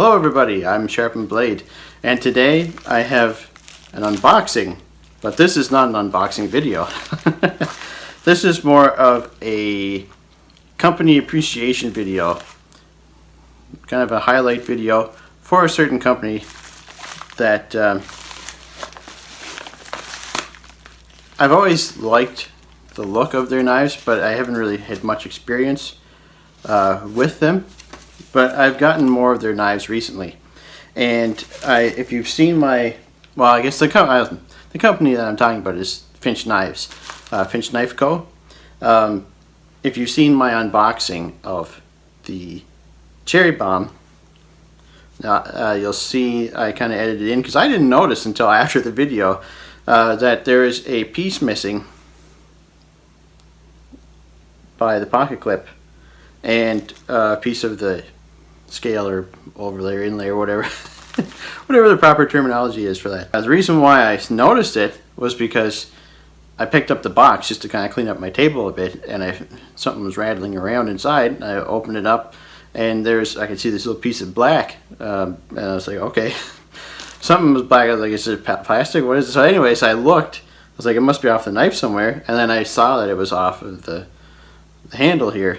Hello everybody, I'm Sharpened Blade, and today I have an unboxing, but this is not an unboxing video. This is more of a company appreciation video, kind of a highlight video for a certain company that I've always liked the look of their knives, but I haven't really had much experience with them. But I've gotten more of their knives recently, and if you've seen my, well, I guess the company that I'm talking about is Finch Knives, Finch Knife Co. If you've seen my unboxing of the Cherry Bomb, you'll see I kind of edited in because I didn't notice until after the video that there is a piece missing by the pocket clip and a piece of the scale or overlay or inlay or whatever whatever the proper terminology is for that. The reason why I noticed it was because I picked up the box just to kind of clean up my table a bit, and something was rattling around inside. I opened it up and I could see this little piece of black, and I was like, okay, something was black. I was like, is it plastic? What is it? So anyways, I looked, I was like, it must be off the knife somewhere, and then I saw that it was off of the handle here.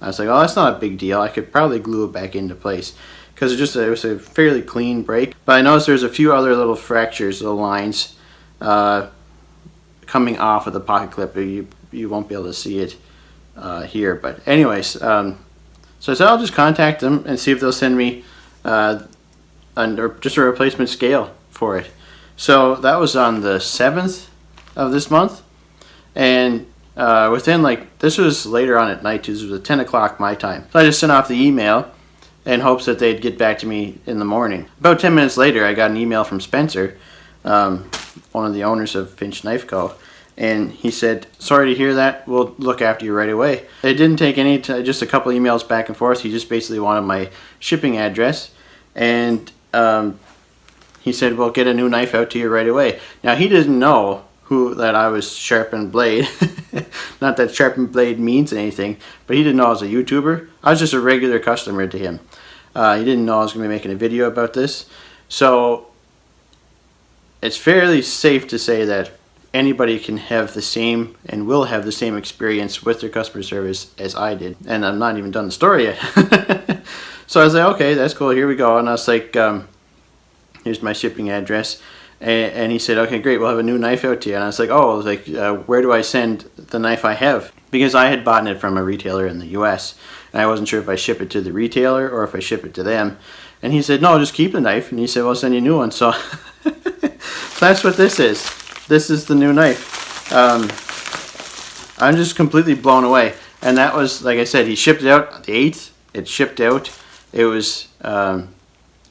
I was like, oh, that's not a big deal. I could probably glue it back into place because it was a fairly clean break. But I noticed there's a few other little fractures, little lines coming off of the pocket clip. You won't be able to see it here. But anyways, so I said I'll just contact them and see if they'll send me just a replacement scale for it. So that was on the 7th of this month, and within, this was later on at night, this was at 10 o'clock my time. So I just sent off the email in hopes that they'd get back to me in the morning. About 10 minutes later, I got an email from Spencer, one of the owners of Finch Knife Co., and he said, sorry to hear that, we'll look after you right away. It didn't take just a couple emails back and forth. He just basically wanted my shipping address, and he said, we'll get a new knife out to you right away. Now, he didn't know that I was Sharpened Blade. Not that Sharpened Blade means anything, but he didn't know I was a YouTuber. I was just a regular customer to him. He didn't know I was going to be making a video about this. So it's fairly safe to say that anybody can have the same and will have the same experience with their customer service as I did. And I'm not even done the story yet. So I was like, okay, that's cool, here we go. And I was like, here's my shipping address. And he said, okay, great, we'll have a new knife out to you. And I was like, oh, where do I send the knife I have? Because I had bought it from a retailer in the US, and I wasn't sure if I ship it to the retailer or if I ship it to them. And he said, no, just keep the knife. And he said, well, I'll send you a new one. So, so that's what this is. This is the new knife. I'm just completely blown away. And that was, like I said, he shipped it out the 8th. It shipped out. It was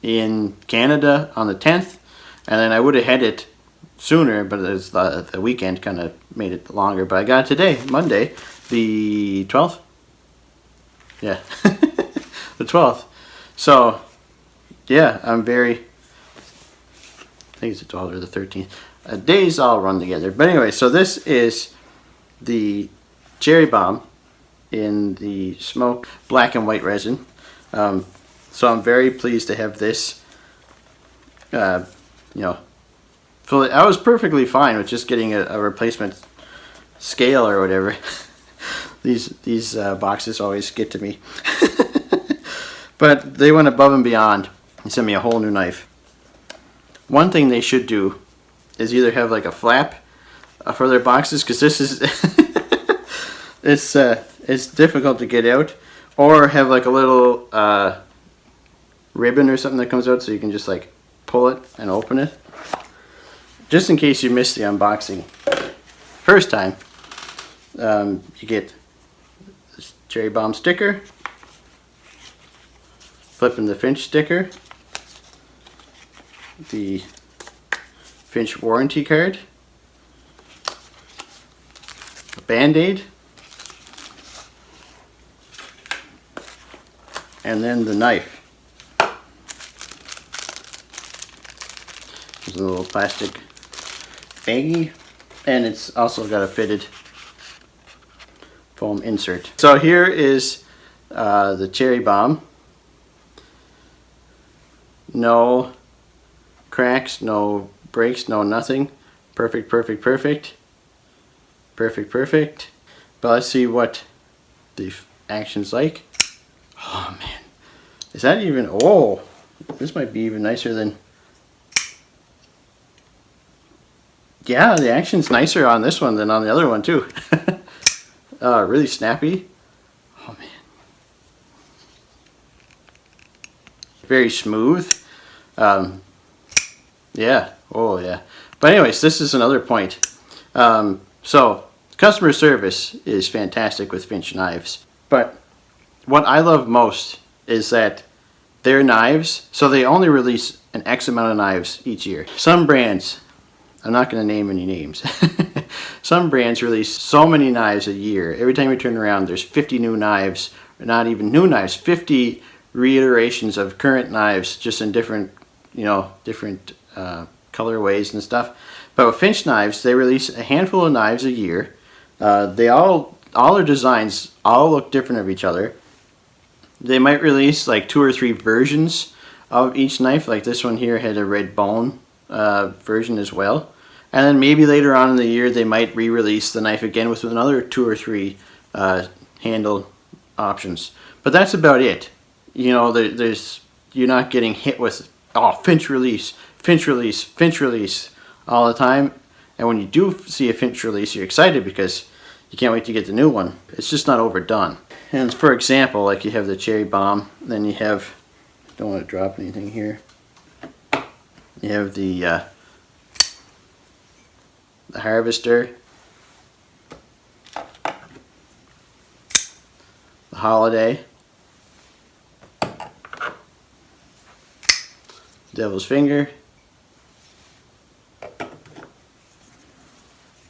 in Canada on the 10th. And then I would have had it sooner, but the weekend kind of made it longer. But I got it today, Monday, the 12th? Yeah, the 12th. So, yeah, I think it's the 12th or the 13th. Days all run together. But anyway, so this is the Cherry Bomb in the smoke black and white resin. So I'm very pleased to have this. I was perfectly fine with just getting a replacement scale or whatever. These boxes always get to me. But they went above and beyond and sent me a whole new knife. One thing they should do is either have like a flap for their boxes, because this is it's difficult to get out, or have like a little ribbon or something that comes out so you can just like pull it and open it, just in case you missed the unboxing first time. You get this Cherry Bomb sticker, flipping the Finch sticker, the Finch warranty card, a band-aid, and then the knife. There's a little plastic baggie, and it's also got a fitted foam insert. So here is the Cherry Bomb. no cracks, no breaks, no nothing. Perfect, perfect, perfect. Perfect, perfect. But let's see what the action's like. Oh man, is that even, oh, this might be even nicer than, yeah, the action's nicer on this one than on the other one too. Really snappy. Oh man. Very smooth. Yeah, oh yeah. But anyways, this is another point. So customer service is fantastic with Finch knives. But what I love most is that their knives, so they only release an X amount of knives each year. Some brands, I'm not going to name any names, some brands release so many knives a year. Every time you turn around, there's 50 new knives, or not even new knives, 50 reiterations of current knives, just in different, different colorways and stuff. But with Finch knives, they release a handful of knives a year. They all their designs all look different of each other. They might release like 2 or 3 versions of each knife. Like this one here had a red bone version as well. And then maybe later on in the year they might re-release the knife again with another 2 or 3 handle options. But that's about it. You're not getting hit with, oh, Finch release, Finch release, Finch release all the time. And when you do see a Finch release, you're excited because you can't wait to get the new one. It's just not overdone. And for example, like you have the cherry bomb, then you have, don't want to drop anything here. You have the harvester, the holiday, devil's finger,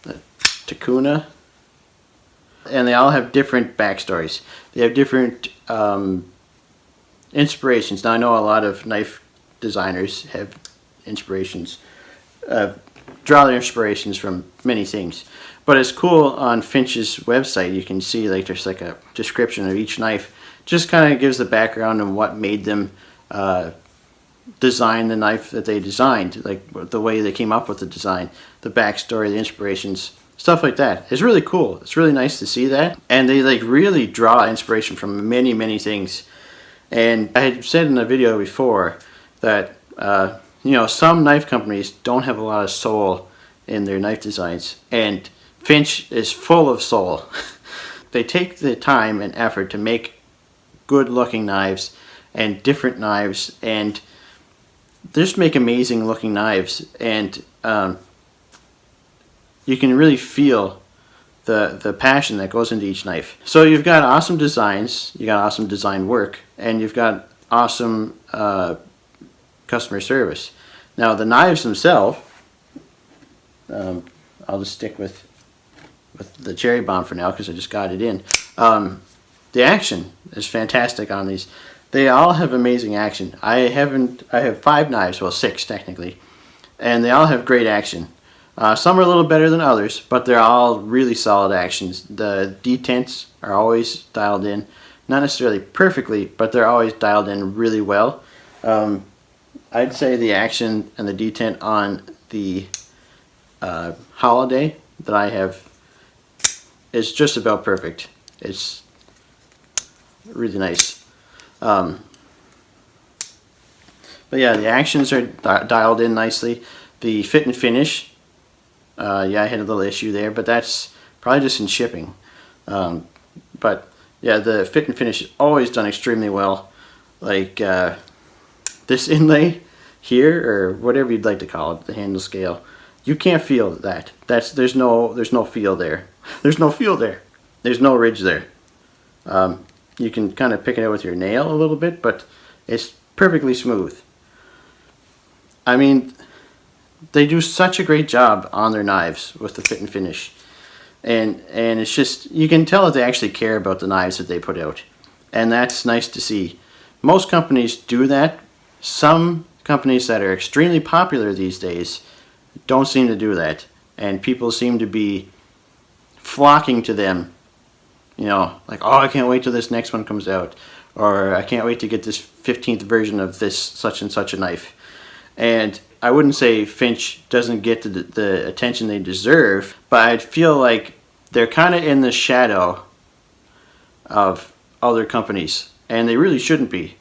the Takuna, and they all have different backstories. They have different inspirations. Now I know a lot of knife designers have inspirations, draw their inspirations from many things. But it's cool on Finch's website, you can see like there's like a description of each knife. Just kind of gives the background on what made them design the knife that they designed, like the way they came up with the design, the backstory, the inspirations, stuff like that. It's really cool. It's really nice to see that. And they like really draw inspiration from many, many things. And I had said in a video before that some knife companies don't have a lot of soul in their knife designs, and Finch is full of soul. They take the time and effort to make good looking knives and different knives, and they just make amazing looking knives, and you can really feel the passion that goes into each knife. So you've got awesome designs, you got awesome design work, and you've got awesome customer service. Now the knives themselves, I'll just stick with the cherry bomb for now because I just got it in. The action is fantastic on these. They all have amazing action. I have 5 knives, well 6 technically, and they all have great action. Some are a little better than others, but they're all really solid actions. The detents are always dialed in, not necessarily perfectly, but they're always dialed in really well. I'd say the action and the detent on the holiday that I have is just about perfect. It's really nice. But yeah, the actions are dialed in nicely. The fit and finish, yeah, I had a little issue there, but that's probably just in shipping. But yeah, the fit and finish is always done extremely well. Like this inlay here, or whatever you'd like to call it, the handle scale, you can't feel that. There's no feel there. There's no feel there. There's no ridge there. You can kind of pick it out with your nail a little bit, but it's perfectly smooth. I mean, they do such a great job on their knives with the fit and finish. And it's just, you can tell that they actually care about the knives that they put out. And that's nice to see. Most companies do that. Some companies that are extremely popular these days don't seem to do that. And people seem to be flocking to them. You know, like, oh, I can't wait till this next one comes out. or I can't wait to get this 15th version of this such and such a knife. And I wouldn't say Finch doesn't get the attention they deserve, but I feel like they're kind of in the shadow of other companies, and they really shouldn't be.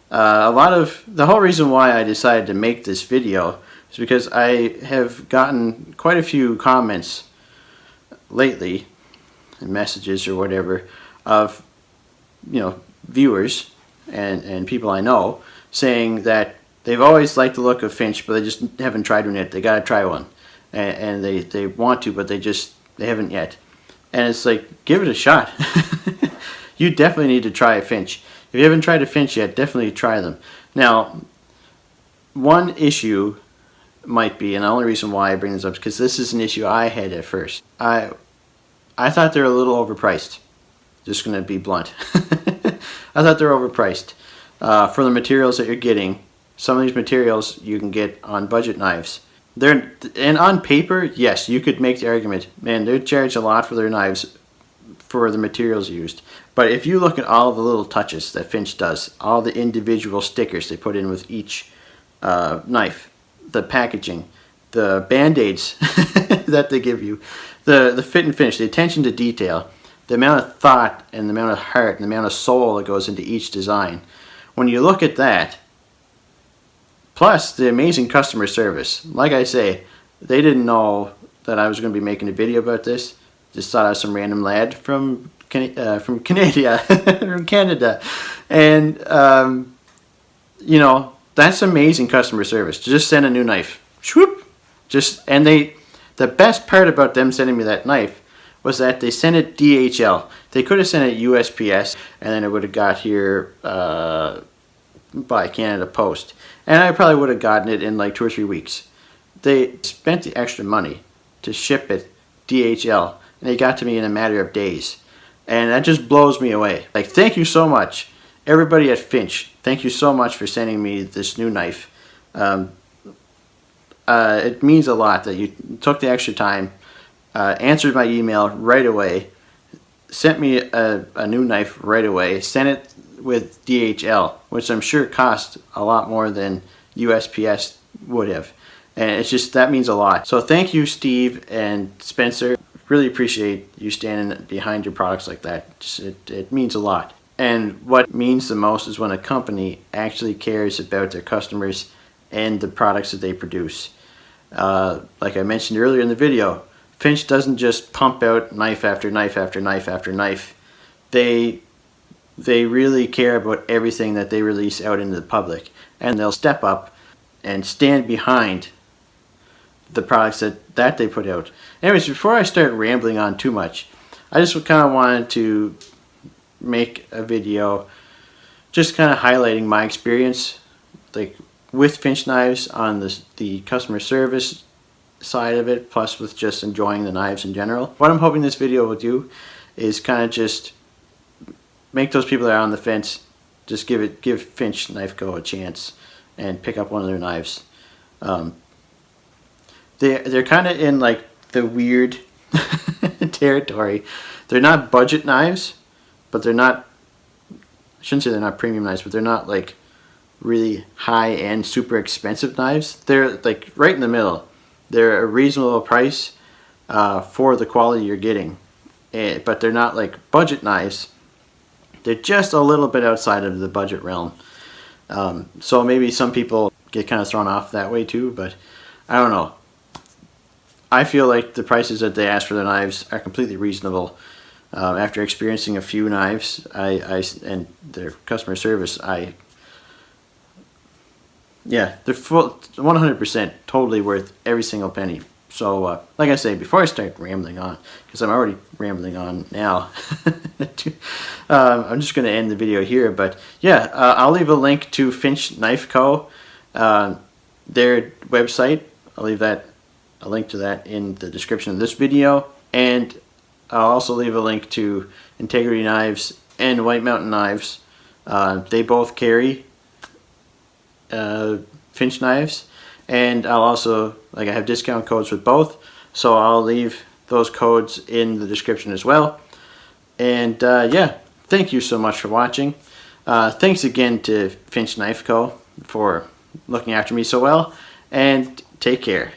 The whole reason why I decided to make this video is because I have gotten quite a few comments lately, messages or whatever, of viewers and people I know saying that they've always liked the look of Finch, but they just haven't tried one yet. They gotta try one, and they want to, but they haven't yet. And it's like, give it a shot. You definitely need to try a Finch. If you haven't tried a Finch yet, definitely try them. Now, one issue might be, and the only reason why I bring this up is because this is an issue I had at first. I thought they were a little overpriced. Just going to be blunt. I thought they were overpriced for the materials that you're getting. Some of these materials you can get on budget knives. And on paper, yes, you could make the argument, man, they charge a lot for their knives for the materials used. But if you look at all the little touches that Finch does, all the individual stickers they put in with each knife, the packaging, the band-aids that they give you, the fit and finish, the attention to detail, the amount of thought and the amount of heart and the amount of soul that goes into each design. When you look at that, plus the amazing customer service, like I say, they didn't know that I was going to be making a video about this. Just thought I was some random lad from Canada, from Canada, and that's amazing customer service. To just send a new knife, whoop, the best part about them sending me that knife was that they sent it DHL. They could have sent it USPS, and then it would have got here by Canada Post, and I probably would have gotten it in like 2 or 3 weeks. They spent the extra money to ship it DHL, and they got to me in a matter of days. And that just blows me away. Like, thank you so much. Everybody at Finch, thank you so much for sending me this new knife. It means a lot that you took the extra time, answered my email right away, sent me a new knife right away, sent it with DHL, which I'm sure cost a lot more than USPS would have. And it's just, that means a lot. So thank you, Steve and Spencer. Really appreciate you standing behind your products like that. It means a lot. And what means the most is when a company actually cares about their customers and the products that they produce. Like I mentioned earlier in the video, Finch doesn't just pump out knife after knife after knife after knife. They really care about everything that they release out into the public, and they'll step up and stand behind the products that they put out. Anyways, before I start rambling on too much, I just kind of wanted to make a video just kind of highlighting my experience like with Finch knives on the customer service side of it, plus with just enjoying the knives in general. What I'm hoping this video will do is kind of just make those people that are on the fence just give Finch Knife Co a chance and pick up one of their knives. They're kind of in like the weird territory. They're not budget knives, but they're not, I shouldn't say they're not premium knives, but they're not like really high-end, super expensive knives. They're like right in the middle. They're a reasonable price for the quality you're getting, but they're not like budget knives. They're just a little bit outside of the budget realm. So maybe some people get kind of thrown off that way too, but I don't know. I feel like the prices that they ask for their knives are completely reasonable. After experiencing a few knives and their customer service, yeah, they're full 100% totally worth every single penny. So like I say, before I start rambling on, because I'm already rambling on now, I'm just going to end the video here. But yeah, I'll leave a link to Finch Knife Co., their website. I'll leave a link to that in the description of this video, and I'll also leave a link to Integrity Knives and White Mountain Knives. They both carry Finch knives, and I'll also, like, I have discount codes with both, so I'll leave those codes in the description as well. And yeah, thank you so much for watching. Thanks again to Finch Knife Co. for looking after me so well, and take care.